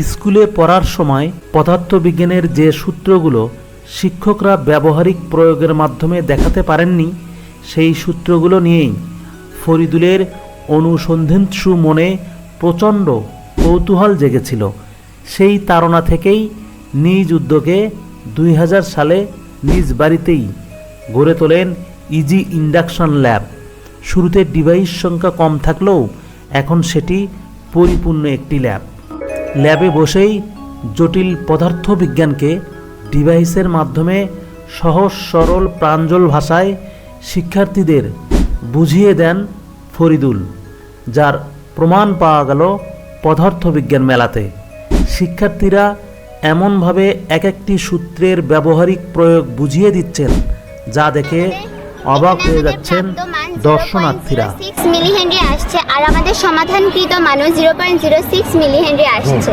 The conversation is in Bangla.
স্কুলে পড়ার সময় পদার্থবিজ্ঞানের যে সূত্রগুলো শিক্ষকরা ব্যবহারিক প্রয়োগের মাধ্যমে দেখাতে পারেননি, সেই সূত্রগুলো নিয়েই ফরিদুলের অনুসন্ধানসু মনে প্রচণ্ড কৌতূহল জেগেছিল। সেই তাড়না থেকেই নিজ উদ্যোগে 2000 সালে নিজ বাড়িতেই গড়ে তোলেন ইজি ইন্ডাকশন ল্যাব। শুরুতে ডিভাইস সংখ্যা কম থাকলেও এখন সেটি পরিপূর্ণ একটি ল্যাব। ল্যাবে বসেই জটিল পদার্থবিজ্ঞানকে ডিভাইসের মাধ্যমে সহজ সরল প্রাঞ্জল ভাষায় শিক্ষার্থীদের বুঝিয়ে দেন ফরিদুল, যার প্রমাণ পাওয়া গেল পদার্থবিজ্ঞান মেলাতে। শিক্ষার্থীরা এমনভাবে এক একটি সূত্রের ব্যবহারিক প্রয়োগ বুঝিয়ে দিচ্ছেন, যা দেখে অবাক হয়ে যাচ্ছেন দর্শনার্থীরা। 6 মিলি হেনরি আসছে আর আমাদের সমাধানকৃত মানও 0.06 মিলি হেনরি আসছে।